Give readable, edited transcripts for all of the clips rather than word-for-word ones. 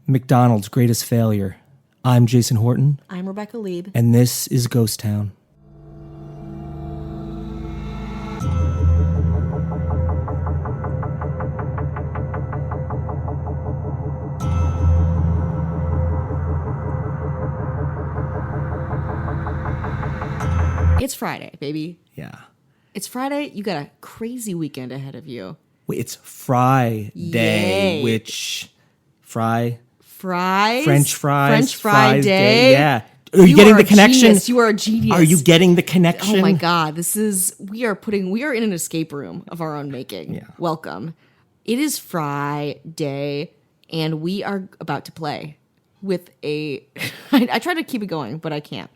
McDonald's greatest failure. I'm Jason Horton. I'm Rebecca Lieb. And this is Ghost Town. It's Friday, baby. Yeah. It's Friday. You got a crazy weekend ahead of you. Wait, it's Friday, Yay. which Fries? French fries. French fry day. Yeah. Are you getting the connection? Genius. You are a genius. Are you getting the connection? Oh my God. We are in an escape room of our own making. Yeah. Welcome. It is Friday and we are about to play with I try to keep it going, but I can't.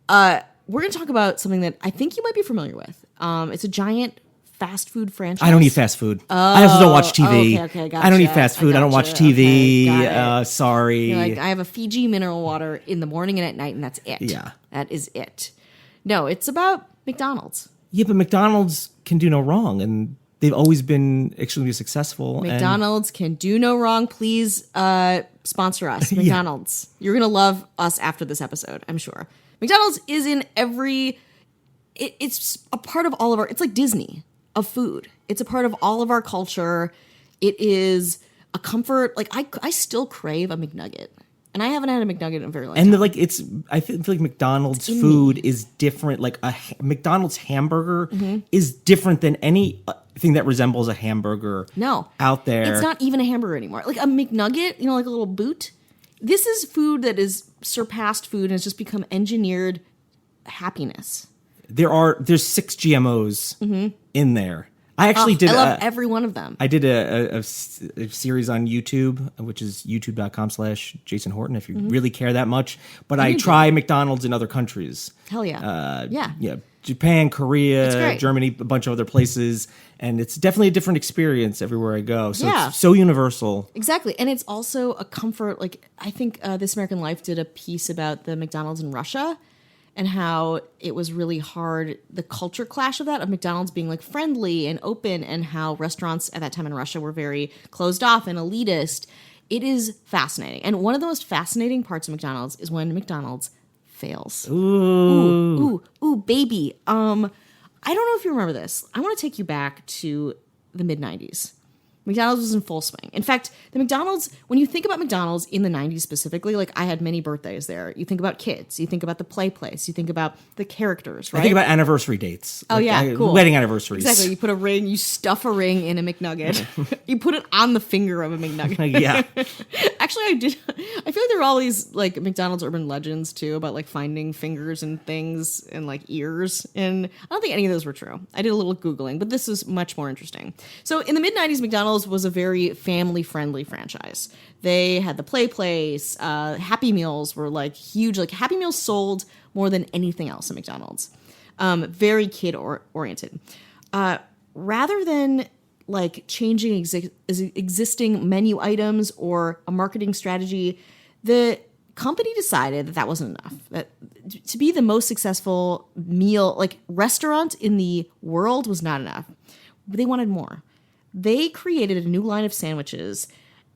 We're going to talk about something that I think you might be familiar with. It's a giant fast food franchise. I don't eat fast food. I also don't watch TV. Okay, gotcha. I don't eat fast food. I don't watch TV. Okay, sorry. You're like, I have a Fiji mineral water in the morning and at night, and that's it. Yeah. That is it. No, it's about McDonald's. Yeah, but McDonald's can do no wrong, and they've always been extremely successful. McDonald's can do no wrong. Please sponsor us, McDonald's. Yeah. You're going to love us after this episode, I'm sure. McDonald's is in every... It's a part of all of our... It's like Disney of food. It's a part of all of our culture. It is a comfort. Like, I still crave a McNugget. And I haven't had a McNugget in a very long time. And I feel like McDonald's food is different. Like a McDonald's hamburger is different than anything that resembles a hamburger out there. It's not even a hamburger anymore. Like a McNugget, like a little boot. This is food that is surpassed food and has just become engineered happiness. There's 6 GMOs in there. I actually I love every one of them. I did a series on YouTube, which is youtube.com/Jason Horton, if you really care that much. But I try McDonald's in other countries. Hell yeah. Yeah. Japan, Korea, Germany, a bunch of other places. And it's definitely a different experience everywhere I go. So it's so universal. Exactly. And it's also a comfort. Like, I think This American Life did a piece about the McDonald's in Russia and how it was really hard, the culture clash of that, of McDonald's being like friendly and open, and how restaurants at that time in Russia were very closed off and elitist. It is fascinating. And one of the most fascinating parts of McDonald's is when McDonald's fails. Ooh, baby. I don't know if you remember this. I want to take you back to the mid-90s. McDonald's was in full swing. In fact, when you think about McDonald's in the 90s specifically, like I had many birthdays there. You think about kids. You think about the play place. You think about the characters, right? I think about anniversry dates. Oh, cool. Wedding anniversaries. Exactly. You put a ring, you stuff a ring in a McNugget. You put it on the finger of a McNugget. Yeah. Actually, I feel like there are all these like McDonald's urban legends too about like finding fingers and things and like ears. And I don't think any of those were true. I did a little Googling, but this is much more interesting. So in the mid-90s, McDonald's was a very family-friendly franchise. They had the play place. Happy Meals were like huge. Like Happy Meals sold more than anything else at McDonald's. Very kid-oriented. Rather than like changing existing menu items or a marketing strategy, the company decided that wasn't enough. That to be the most successful meal, like restaurant in the world, was not enough. They wanted more. They created a new line of sandwiches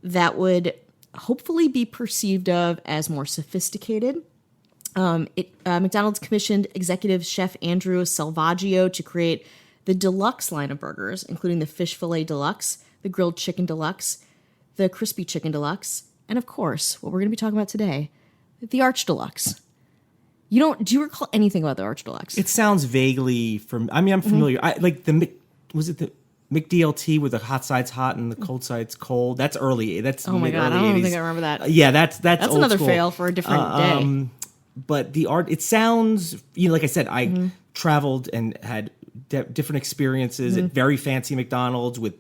that would hopefully be perceived of as more sophisticated. McDonald's commissioned executive chef Andrew Salvaggio to create the deluxe line of burgers, including the fish fillet deluxe, the grilled chicken deluxe, the crispy chicken deluxe, and of course, what we're going to be talking about today, the Arch Deluxe. Do you recall anything about the Arch Deluxe? It sounds vaguely I'm familiar. Was it the McDLT with the hot side's hot and the cold side's cold? That's early. That's oh my God, I don't think I remember that. Yeah, that's old another school. fail for a different day. But the art, it sounds, like I said, I traveled and had different experiences at very fancy McDonald's with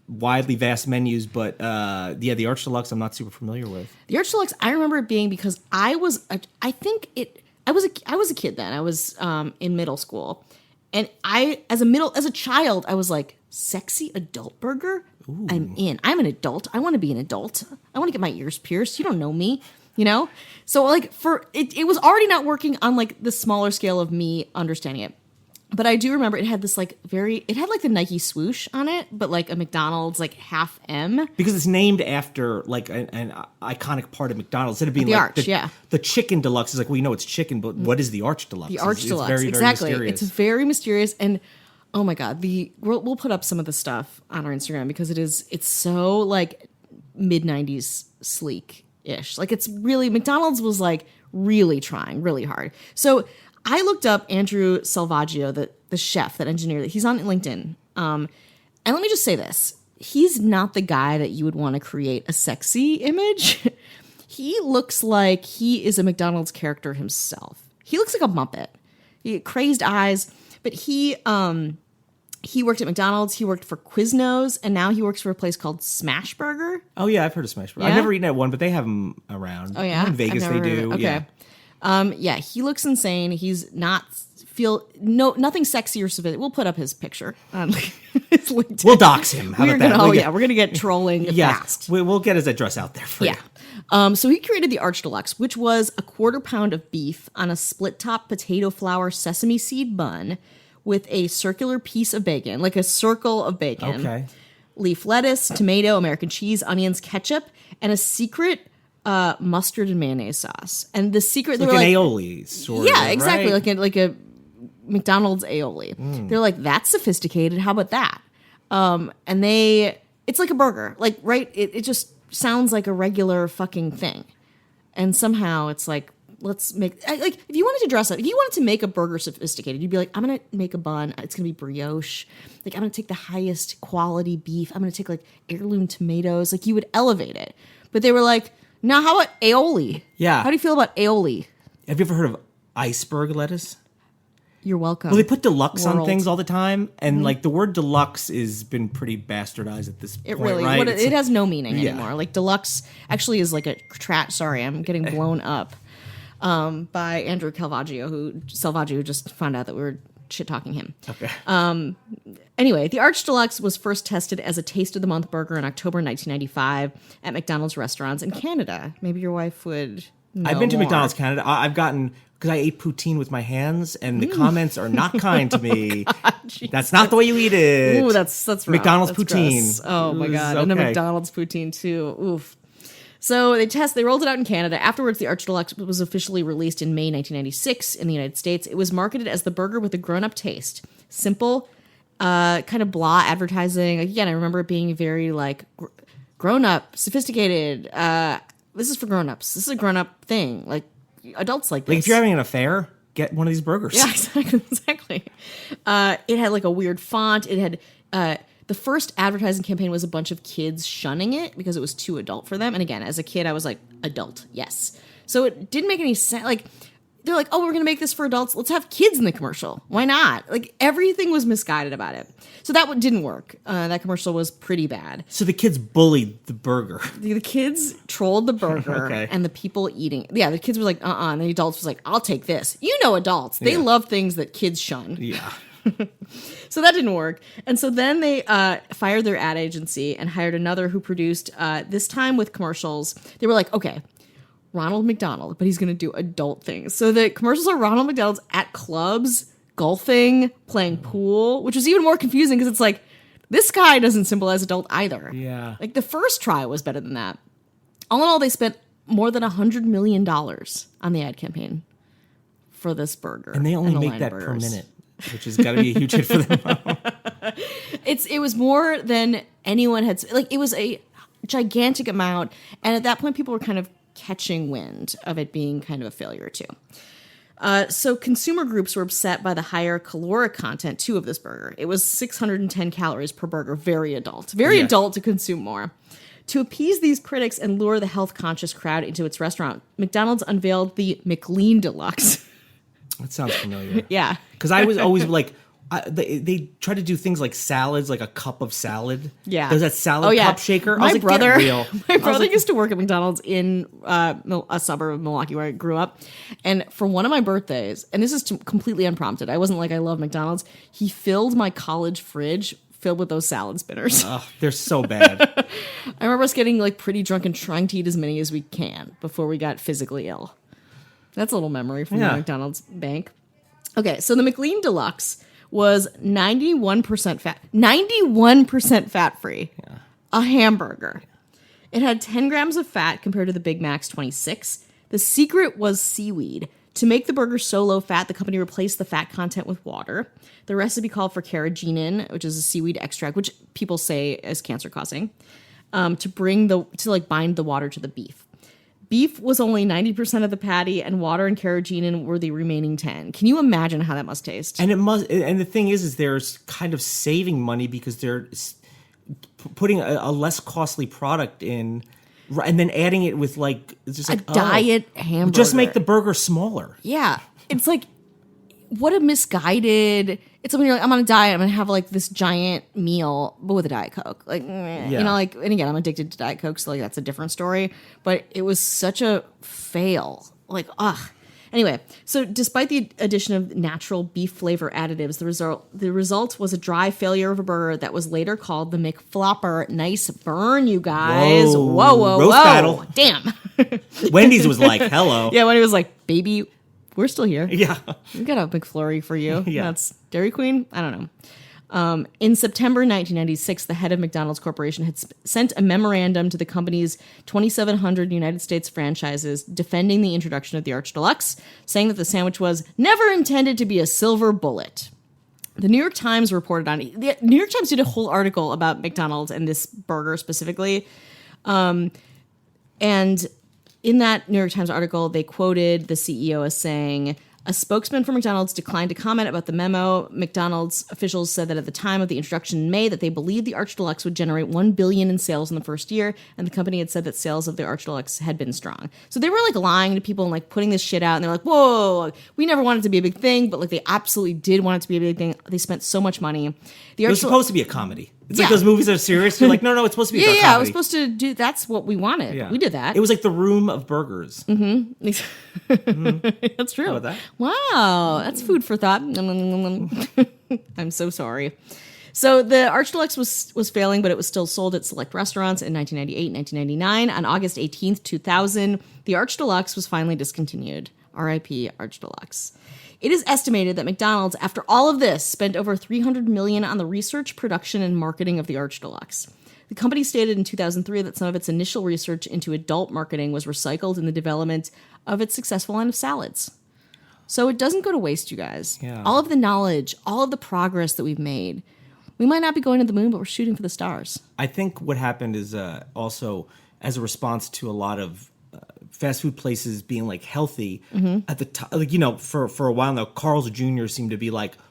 widely vast menus. But the Arch Deluxe, I'm not super familiar with. The Arch Deluxe, I remember it being because I was a kid then. I was in middle school, and as a child, I was like, sexy adult burger? Ooh. I'm in. I'm an adult. I want to be an adult. I want to get my ears pierced. You don't know me, So like it was already not working on like the smaller scale of me understanding it. But I do remember it had this like it had like the Nike swoosh on it, but like a McDonald's like half M. Because it's named after like an iconic part of McDonald's. Instead of being The like Arch, yeah. The chicken deluxe is like, well, you know it's chicken, but what is the Arch Deluxe? The Arch Deluxe, very, exactly. very mysterious. It's very mysterious, and oh my god, we'll put up some of the stuff on our Instagram because it's so like mid 90s sleek-ish. Like it's really, McDonald's was like really trying really hard. So I looked up Andrew Salvaggio, the chef, that engineer. He's on LinkedIn. And let me just say this. He's not the guy that you would want to create a sexy image. He looks like he is a McDonald's character himself. He looks like a Muppet. He had crazed eyes, but he worked at McDonald's. He worked for Quiznos, and now he works for a place called Smashburger. Oh, yeah, I've heard of Smashburger. Yeah? I've never eaten at one, but they have them around. Oh, yeah? In Vegas, I've never they heard do. of it. Okay. Yeah, he looks insane. He's not nothing sexy or sophisticated. We'll put up his picture on his LinkedIn. We'll dox him. How about that? We're gonna get trolling fast. We'll get his address out there for you. So he created the Arch Deluxe, which was a 1/4 pound of beef on a split top potato flour sesame seed bun with a circular piece of bacon, like a circle of bacon. Okay. Leaf lettuce, tomato, American cheese, onions, ketchup, and a secret mustard and mayonnaise sauce. And the secret, Like an aioli, sort of. yeah, exactly, right? like a McDonald's aioli. They're like, that's sophisticated. How about that? And it's like a burger, like right. It just sounds like a regular fucking thing, and somehow it's like, let's make like if you wanted to dress up, if you wanted to make a burger sophisticated, you'd be like, I'm gonna make a bun. It's gonna be brioche. Like I'm gonna take the highest quality beef. I'm gonna take like heirloom tomatoes. Like you would elevate it, but they were like, now how about aioli? Yeah. How do you feel about aioli? Have you ever heard of iceberg lettuce? You're welcome. Well, they put deluxe on world. things all the time, and like the word deluxe has been pretty bastardized at this point. It really, right? it has no meaning Yeah. anymore. Like deluxe actually is like a sorry, I'm getting blown up by Andrew Salvaggio, who just found out that we were shit talking him. Okay. Anyway, the Arch Deluxe was first tested as a Taste of the Month burger in October 1995 at McDonald's restaurants in Canada. Maybe your wife would know I've been to more. McDonald's Canada. I've gotten, because I ate poutine with my hands, and the comments are not kind to me. That's not the way you eat it. Ooh, that's rough. McDonald's That's poutine. gross. Oh my It was god, and the okay. McDonald's poutine too. Oof. So they rolled it out in Canada. Afterwards, the Arch Deluxe was officially released in May 1996 in the United States. It was marketed as the burger with a grown-up taste. Simple, kind of blah advertising. Again, I remember it being very like grown-up, sophisticated. This is for grown-ups. This is a grown-up thing. Like adults like this. Like if you're having an affair, get one of these burgers. Yeah, exactly. It had like a weird font. It had the first advertising campaign was a bunch of kids shunning it because it was too adult for them. And again, as a kid, I was like, adult, yes. So it didn't make any sense. Like they're like, oh, we're gonna make this for adults. Let's have kids in the commercial. Why not? Like everything was misguided about it. So that one didn't work. That commercial was pretty bad. So the kids bullied the burger. The kids trolled the burger Okay. and the people eating. Yeah, the kids were like, and the adults was like, I'll take this. You know, adults, they Yeah. love things that kids shun. Yeah. So that didn't work. And so then they fired their ad agency and hired another who produced, this time with commercials. They were like, okay, Ronald McDonald, but he's going to do adult things. So the commercials are Ronald McDonald's at clubs, golfing, playing pool, which was even more confusing because it's like, this guy doesn't symbolize adult either. Yeah. Like the first try was better than that. All in all, they spent more than $100 million on the ad campaign for this burger. And they only a make line that of per burgers. minute, which has got to be a huge hit for them. It was more than anyone had. Like it was a gigantic amount, and at that point, people were kind of catching wind of it being kind of a failure too. So consumer groups were upset by the higher caloric content too of this burger. It was 610 calories per burger, very adult to consume more. To appease these critics and lure the health-conscious crowd into its restaurant, McDonald's unveiled the McLean Deluxe. That sounds familiar. Yeah. Because I was always like, they try to do things like salads, like a cup of salad. Yeah. There's that salad cup shaker. I My was like, brother, get real. my brother used to work at McDonald's in a suburb of Milwaukee where I grew up. And for one of my birthdays, and this is completely unprompted, I wasn't like, I love McDonald's. He filled my college fridge filled with those salad spinners. Ugh, they're so bad. I remember us getting like pretty drunk and trying to eat as many as we can before we got physically ill. That's a little memory from the McDonald's bank. Okay, so the McLean Deluxe was 91% fat. 91% fat-free. Yeah. A hamburger. It had 10 grams of fat compared to the Big Mac's 26. The secret was seaweed. To make the burger so low fat, the company replaced the fat content with water. The recipe called for carrageenan, which is a seaweed extract, which people say is cancer-causing, to bind the water to the beef. Beef was only 90% of the patty, and water and carrageenan were the remaining 10. Can you imagine how that must taste? And the thing is they're kind of saving money because they're putting a less costly product in, and then adding it with it's just like diet hamburger. Just make the burger smaller. Yeah, it's like what a misguided. It's when you're like, I'm on a diet, I'm gonna have this giant meal, but with a Diet Coke. And again, I'm addicted to Diet Coke, so that's a different story. But it was such a fail. Anyway, so despite the addition of natural beef flavor additives, the result was a dry failure of a burger that was later called the McFlopper. Nice burn, you guys. Whoa. Roast battle. Damn. Wendy's was like, hello. Yeah, Wendy's was like, baby, we're still here. Yeah. We got a McFlurry for you. Yeah. That's Dairy Queen? I don't know. In September 1996, the head of McDonald's Corporation had sent a memorandum to the company's 2,700 United States franchises defending the introduction of the Arch Deluxe, saying that the sandwich was never intended to be a silver bullet. The New York Times reported on it. The New York Times did a whole article about McDonald's and this burger specifically. And in that New York Times article, they quoted the CEO as saying, a spokesman for McDonald's declined to comment about the memo. McDonald's officials said that at the time of the introduction in May that they believed the Arch Deluxe would generate $1 billion in sales in the first year, and the company had said that sales of the Arch Deluxe had been strong. So they were lying to people and putting this shit out, and they're like, whoa, we never wanted it to be a big thing, but they absolutely did want it to be a big thing. They spent so much money. It was supposed to be a comedy. It's like those movies that are serious. You're like, no, it's supposed to be a comedy. Yeah, it was supposed to do, that's what we wanted. Yeah. We did that. It was like the Room of burgers. Mm-hmm. That's true. How about that? Wow, that's food for thought. I'm so sorry. So the Arch Deluxe was failing, but it was still sold at select restaurants in 1998, 1999. On August 18th, 2000, the Arch Deluxe was finally discontinued. R.I.P. Arch Deluxe. It is estimated that McDonald's, after all of this, spent over $300 million on the research, production, and marketing of the Arch Deluxe. The company stated in 2003 that some of its initial research into adult marketing was recycled in the development of its successful line of salads. So it doesn't go to waste, you guys. Yeah. All of the knowledge, all of the progress that we've made. We might not be going to the moon, but we're shooting for the stars. I think what happened is also as a response to a lot of fast food places being healthy at the time, for a while now, Carl's Jr. seemed to be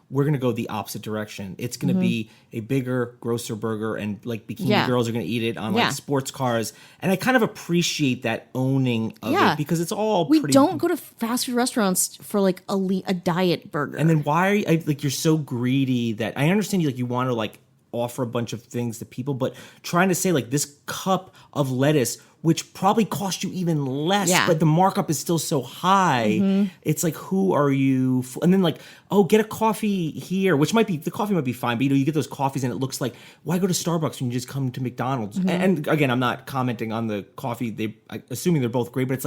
we're going to go the opposite direction. It's going to be a bigger, grosser burger, and bikini girls are going to eat it on sports cars. And I kind of appreciate that owning of it because it's all we don't go to fast food restaurants for a diet burger. And then why are you, you're so greedy that I understand you want to offer a bunch of things to people, but trying to say this cup of lettuce, which probably cost you even less, but the markup is still so high. It's who are you? And then get a coffee here, which the coffee might be fine, but you get those coffees and it looks why go to Starbucks when you just come to McDonald's? And again, I'm not commenting on the coffee. Assuming they're both great, but it's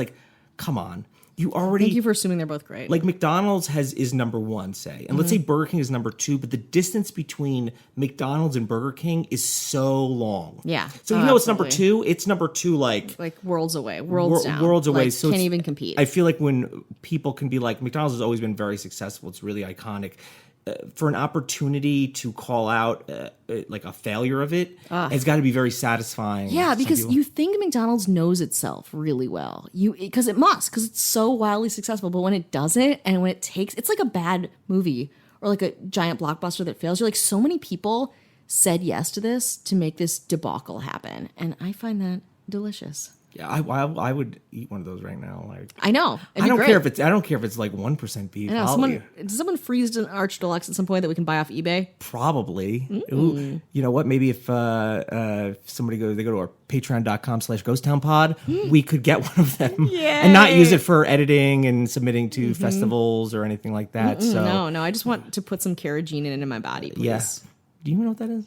come on. Thank you for assuming they're both great. McDonald's is number one, say. And let's say Burger King is number two, but the distance between McDonald's and Burger King is so long. Yeah. So even though it's number two, it's number two worlds away. Worlds down. Worlds away. So can't even compete. I feel when people can be McDonald's has always been very successful. It's really iconic. For an opportunity to call out a failure of it, it's got to be very satisfying. Yeah, because you think McDonald's knows itself really well. Because it's so wildly successful. But when it doesn't, and when it takes, it's like a bad movie or a giant blockbuster that fails. You're so many people said yes to this to make this debacle happen, and I find that delicious. Yeah, I would eat one of those right now. I know. I don't care if it's 1% beef. I know. Does someone freeze an Arch Deluxe at some point that we can buy off eBay? Probably. Ooh, you know what? Maybe if somebody go to our patreon.com/ghosttownpod, we could get one of them and not use it for editing and submitting to festivals or anything like that. So no, I just want to put some carrageenan into my body, please. Yeah. Do you even know what that is?